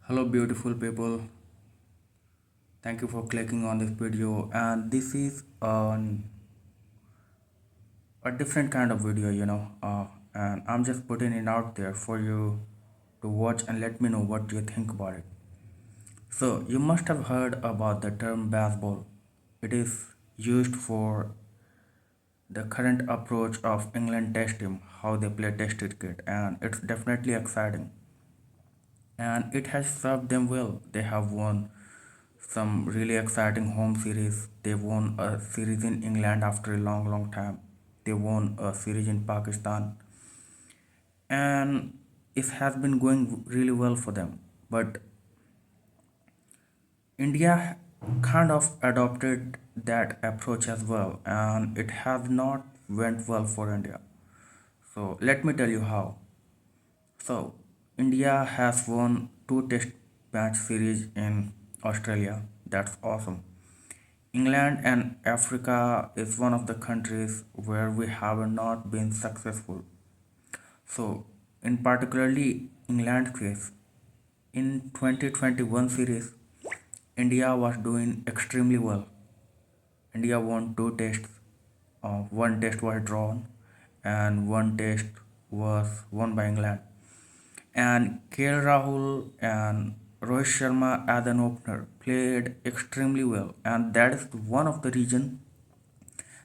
Hello beautiful people, thank you for clicking on this video, and this is a different kind of video, and I'm just putting it out there for you to watch and let me know what you think about it. So you must have heard about the term Bazball. It is used for the current approach of England test team, how they play test cricket, and it's definitely exciting and it has served them well. They have won some really exciting home series. They won a series in England after a long time. They won a series in Pakistan, and it has been going really well for them. But India kind of adopted that approach as well, and it has not went well for India. So let me tell you how. So, India has won two test match series in Australia. That's awesome. England and Africa is one of the countries where we have not been successful. So, in particularly England case, in 2021 series, India was doing extremely well. India won two tests. One test was drawn, and one test was won by England. And KL Rahul and Rohit Sharma as an opener played extremely well, and that is one of the reason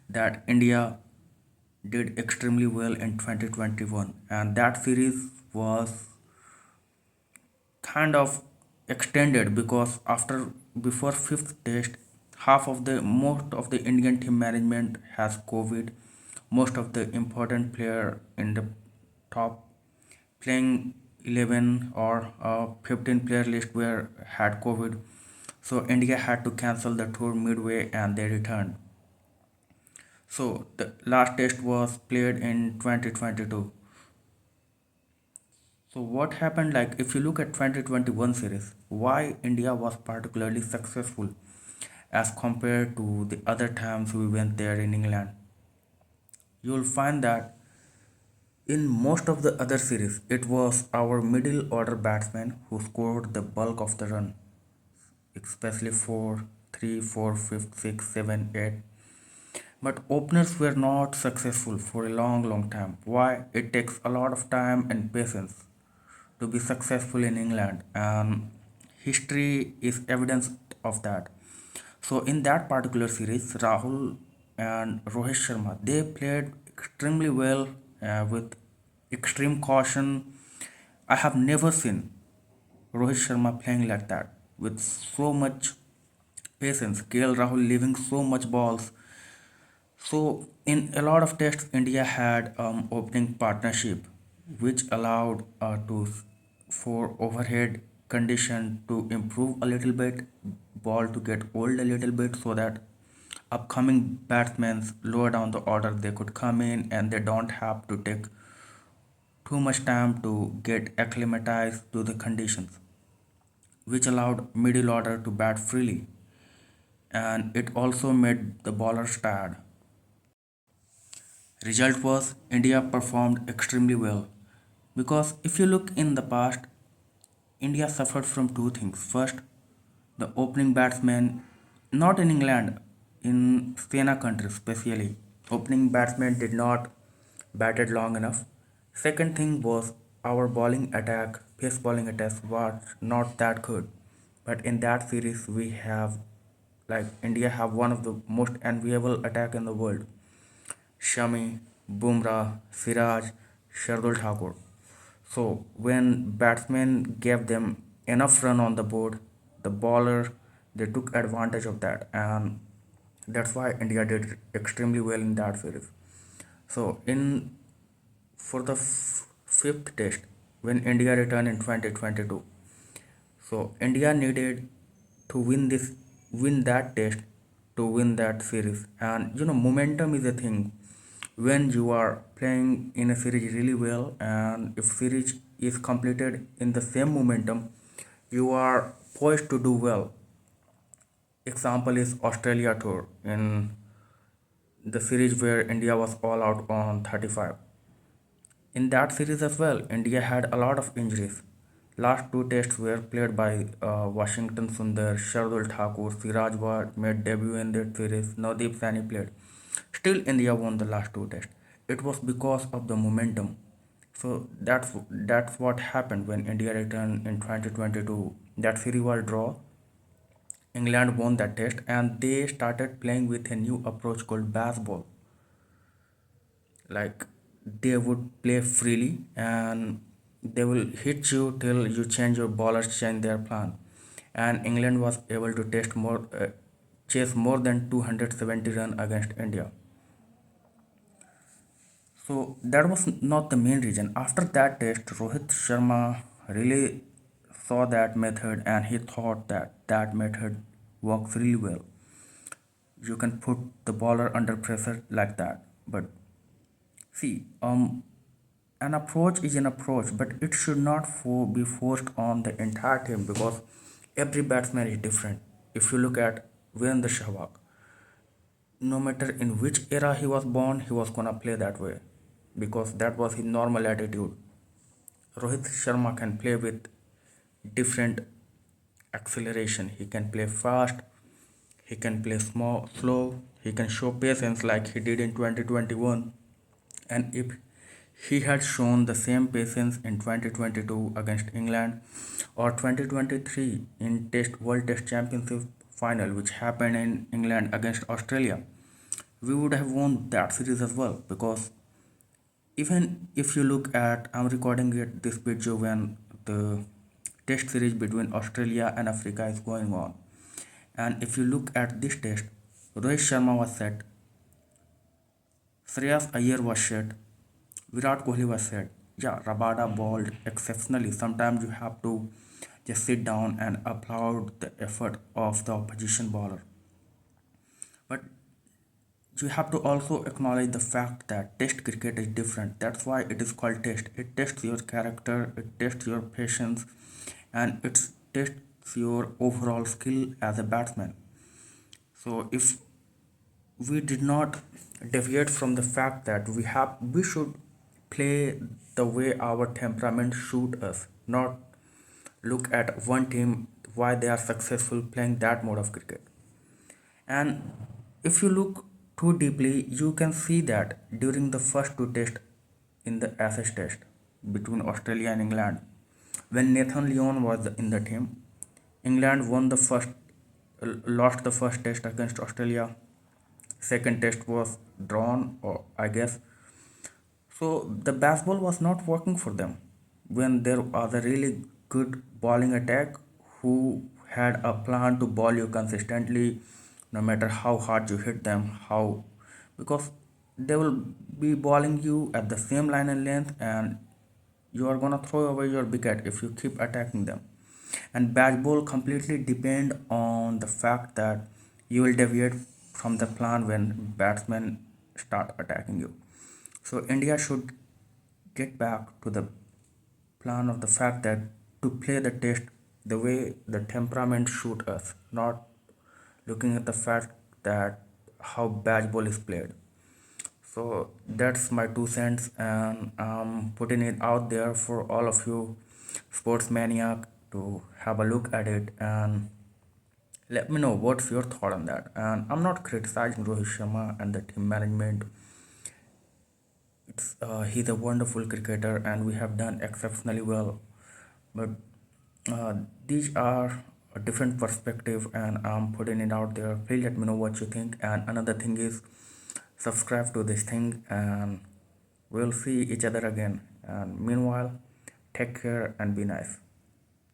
that India did extremely well in 2021, and that series was kind of extended because after before fifth test half of the most of the Indian team management has COVID. Most of the important player in the top playing 11 or 15 player list were had COVID, so India had to cancel the tour midway and they returned. So the last test was played in 2022. So what happened, like if you look at 2021 series, why India was particularly successful as compared to the other times we went there in England, you will find that in most of the other series it was our middle order batsmen who scored the bulk of the run, especially 4, 3, 4, 5, 6, 7, 8. But openers were not successful for a long time. Why? It takes a lot of time and patience to be successful in England, and history is evidence of that. So in that particular series, Rahul and Rohit Sharma they played extremely well with extreme caution. I have never seen Rohit Sharma playing like that with so much patience. KL Rahul leaving so much balls. So in a lot of tests, India had opening partnership, which allowed for overhead condition to improve a little bit, ball to get old a little bit, so that upcoming batsmen lower down the order they could come in and they don't have to take too much time to get acclimatized to the conditions, which allowed middle order to bat freely, and it also made the bowlers tired. Result was India performed extremely well, because if you look in the past, India suffered from two things. First, the opening batsman, not in England, in Stena country especially, opening batsmen did not batted long enough. Second thing was our bowling attack, pace bowling attack was not that good. But in that series, we have, like India have one of the most enviable attack in the world. Shami, Bumrah, Siraj, Shardul Thakur. So when batsmen gave them enough run on the board, the bowler they took advantage of that, and that's why India did extremely well in that series. So in for the fifth test, when India returned in 2022, so India needed to win that test to win that series. And momentum is a thing. When you are playing in a series really well, and if series is completed in the same momentum, you are poised to do well. Example is Australia tour in the series where India was all out on 35. In that series as well, India had a lot of injuries. Last two tests were played by Washington Sundar, Shardul Thakur, Siraj made debut in that series, Navdeep Saini played. Still, India won the last two tests. It was because of the momentum. So that's what happened when India returned in 2022. That series was draw. England won that test and they started playing with a new approach called Bazball. Like they would play freely and they will hit you till you change your bowlers change their plan. And England was able to chase more than 270 runs against India. So that was not the main reason. After that test, Rohit Sharma really saw that method and he thought that that method works really well. You can put the bowler under pressure like that. But see, an approach is an approach, but it should not be forced on the entire team because every batsman is different. If you look at Virendra Sehwag, no matter in which era he was born, he was gonna play that way because that was his normal attitude. Rohit Sharma can play with different acceleration. He can play fast, he can play small, slow, he can show patience like he did in 2021. And if he had shown the same patience in 2022 against England or 2023 in Test World Test Championship final, which happened in England against Australia, we would have won that series as well. Because even if you look at, I'm recording this video when the Test series between Australia and Africa is going on, and if you look at this test, Rohit Sharma was set, Shreyas Iyer was set, Virat Kohli was set. Yeah, Rabada bowled exceptionally. Sometimes you have to just sit down and applaud the effort of the opposition bowler. But you have to also acknowledge the fact that test cricket is different. That's why it is called test. It tests your character, it tests your patience, and it tests your overall skill as a batsman. So if we did not deviate from the fact that we should play the way our temperament suit us, not look at one team why they are successful playing that mode of cricket. And if you look too deeply, you can see that during the first two tests in the Ashes test between Australia and England, when Nathan Lyon was in the team, England lost the first test against Australia. Second test was drawn, or I guess. So the baseball was not working for them when there was a really good bowling attack who had a plan to bowl you consistently no matter how hard you hit them, how because they will be bowling you at the same line and length and you are gonna throw away your wicket if you keep attacking them. And baseball completely depend on the fact that you will deviate from the plan when batsmen start attacking you. So India should get back to the plan of the fact that to play the test the way the temperament suit us, not looking at the fact that how baseball is played. So that's my 2 cents, and I'm putting it out there for all of you sports maniac to have a look at it and let me know what's your thought on that. And I'm not criticizing Rohit Sharma and the team management. He's a wonderful cricketer and we have done exceptionally well. But these are a different perspective and I'm putting it out there. Please let me know what you think. And another thing is subscribe to this thing and we'll see each other again. And meanwhile, take care and be nice.